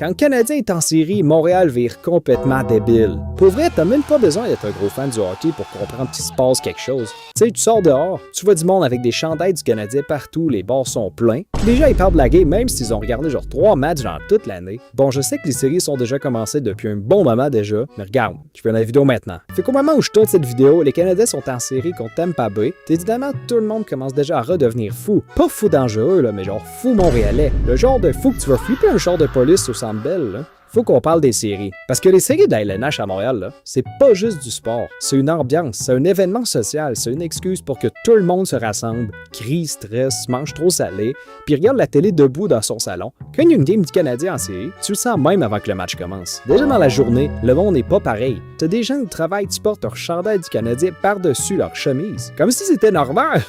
Quand le Canadien est en série, Montréal vire complètement débile. Pour vrai, t'as même pas besoin d'être un gros fan du hockey pour comprendre qu'il se passe quelque chose. Tu sais, tu sors dehors, tu vois du monde avec des chandails du Canadien partout, les bars sont pleins. Puis les gens ils parlent de la game même s'ils ont regardé genre 3 matchs dans toute l'année. Bon, je sais que les séries sont déjà commencées depuis un bon moment déjà, mais regarde, je fais la vidéo maintenant. Fait qu'au moment où je tourne cette vidéo, les Canadiens sont en série contre Tampa Bay. Évidemment, tout le monde commence déjà à redevenir fou. Pas fou dangereux, là, mais genre fou montréalais. Le genre de fou que tu vas flipper un char de police au Centre Bell, là. Faut qu'on parle des séries. Parce que les séries de la LNH à Montréal, là, c'est pas juste du sport. C'est une ambiance, c'est un événement social, c'est une excuse pour que tout le monde se rassemble, crie, stresse, mange trop salé, puis regarde la télé debout dans son salon. Quand il y a une game du Canadien en série, tu le sens même avant que le match commence. Déjà dans la journée, le monde n'est pas pareil. T'as des gens qui travaillent qui portent leur chandail du Canadien par-dessus leur chemise. Comme si c'était normal.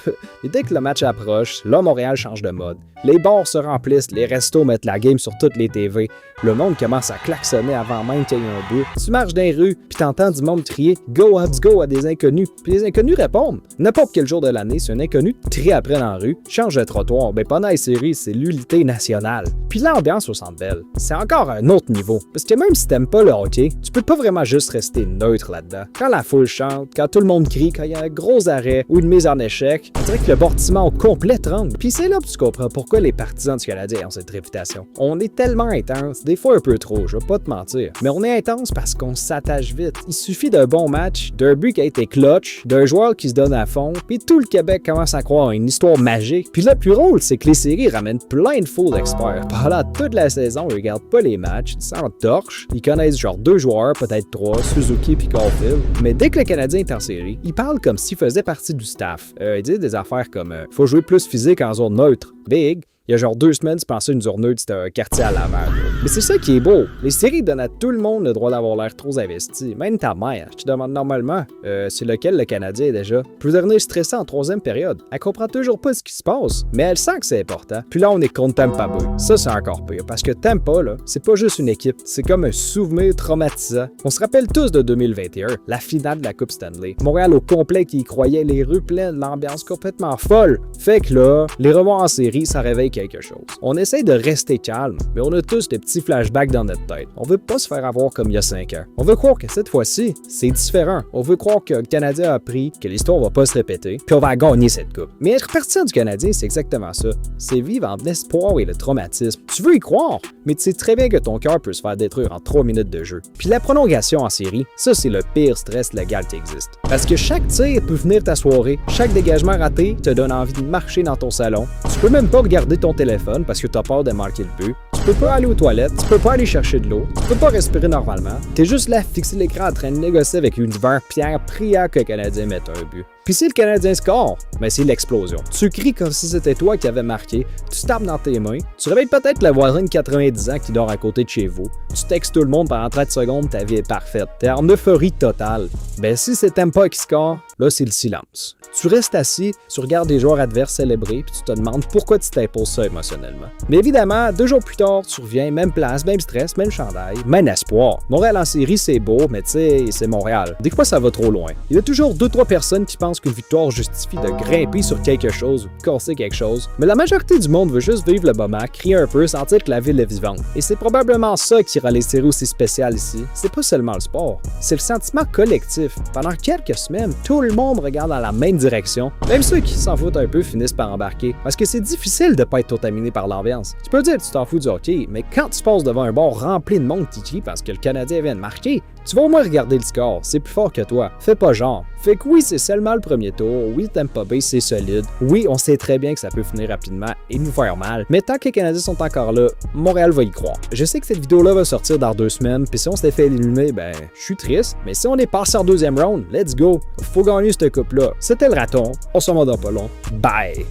Et dès que le match approche, là, Montréal change de mode. Les bars se remplissent, les restos mettent la game sur toutes les TV. Le monde commence à klaxonner avant même qu'il y ait un but. Tu marches dans les rues, puis t'entends du monde crier « Go Habs go » à des inconnus. Puis les inconnus répondent. N'importe quel jour de l'année, si un inconnu te crie après dans la rue, change de trottoir. Ben pendant les séries, c'est l'unité nationale. Puis l'ambiance au Centre Bell, c'est encore un autre niveau. Parce que même si t'aimes pas le hockey, tu peux pas vraiment juste rester neutre là-dedans. Quand la foule chante, quand tout le monde crie, quand il y a un gros arrêt ou une mise en échec, on dirait que le bâtiment au complet tremble. Puis c'est là que tu comprends pourquoi les partisans du Canadien ont cette réputation. On est tellement intense, des fois un peu trop, je vais pas te mentir. Mais on est intense parce qu'on s'attache vite. Il suffit d'un bon match, d'un but qui a été clutch, d'un joueur qui se donne à fond, puis tout le Québec commence à croire à une histoire magique. Puis le plus drôle, c'est que les séries ramènent plein de faux d'experts. Pendant toute la saison, ils regardent pas les matchs, ils s'en torchent, ils connaissent genre 2 joueurs, peut-être 3, Suzuki puis Caulfield. Mais dès que le Canadien est en série, ils parlent comme s'il faisait partie du staff. Ils disent des affaires comme faut jouer plus physique en zone neutre. Big. Il y a genre 2 semaines, tu pensais une journée, c'était un quartier à la mer. Mais c'est ça qui est beau. Les séries donnent à tout le monde le droit d'avoir l'air trop investi. Même ta mère. Je te demande normalement, c'est lequel le Canadien est déjà. Peut devenir stressant en 3e période. Elle comprend toujours pas ce qui se passe, mais elle sent que c'est important. Puis là, on est contre Tampa Bay. Ça, c'est encore pire. Parce que Tampa, là, c'est pas juste une équipe. C'est comme un souvenir traumatisant. On se rappelle tous de 2021, la finale de la Coupe Stanley. Montréal au complet qui y croyait, les rues pleines, l'ambiance complètement folle. Fait que là, les revoirs en série, ça réveille quelque chose. On essaie de rester calme, mais on a tous des petits flashbacks dans notre tête. On veut pas se faire avoir comme il y a 5 ans. On veut croire que cette fois-ci, c'est différent. On veut croire que le Canadien a appris, que l'histoire va pas se répéter, puis on va gagner cette coupe. Mais être partisan du Canadien, c'est exactement ça. C'est vivre en l'espoir et le traumatisme. Tu veux y croire, mais tu sais très bien que ton cœur peut se faire détruire en 3 minutes de jeu. Puis la prolongation en série, ça c'est le pire stress légal qui existe. Parce que chaque tir peut finir ta soirée, chaque dégagement raté te donne envie de marcher dans ton salon. Tu peux même pas regarder ton téléphone parce que t'as peur de manquer le but. Tu peux pas aller aux toilettes, tu peux pas aller chercher de l'eau, tu peux pas respirer normalement. T'es juste là fixé l'écran en train de négocier avec une verre Pierre priant que le Canadien mette un but. Puis si le Canadien score, ben c'est l'explosion. Tu cries comme si c'était toi qui avais marqué, tu tapes dans tes mains, tu réveilles peut-être le voisin de 90 ans qui dort à côté de chez vous, tu textes tout le monde pendant 30 secondes, ta vie est parfaite. T'es en euphorie totale. Ben si c'est Tampa qui score, là c'est le silence. Tu restes assis, tu regardes les joueurs adverses célébrer, puis tu te demandes pourquoi tu t'imposes ça émotionnellement. Mais évidemment, 2 jours plus tard, tu reviens, même place, même stress, même chandail, même espoir. Montréal en série, c'est beau, mais tu sais, c'est Montréal. Des fois, ça va trop loin. Il y a toujours 2-3 personnes qui pensent qu'une victoire justifie de grimper sur quelque chose ou de casser quelque chose, mais la majorité du monde veut juste vivre le moment, crier un peu, sentir que la ville est vivante. Et c'est probablement ça qui rend les séries aussi spéciales ici. C'est pas seulement le sport, c'est le sentiment collectif. Pendant quelques semaines, tout le monde regarde dans la même direction. Même ceux qui s'en foutent un peu finissent par embarquer, parce que c'est difficile de pas être contaminé par l'ambiance. Tu peux dire que tu t'en fous du hockey, mais quand tu passes devant un bar rempli de monde qui crie parce que le Canadien vient de marquer, tu vas au moins regarder le score, c'est plus fort que toi. Fais pas genre. Fait que oui, c'est seulement le premier tour, oui, Tampa Bay, c'est solide, oui, on sait très bien que ça peut finir rapidement et nous faire mal, mais tant que les Canadiens sont encore là, Montréal va y croire. Je sais que cette vidéo-là va sortir dans 2 semaines, puis si on s'était fait éliminer, ben, je suis triste, mais si on est passé en 2e round, let's go, faut gagner cette coupe-là. C'était le raton, on se revoit dans pas long, bye!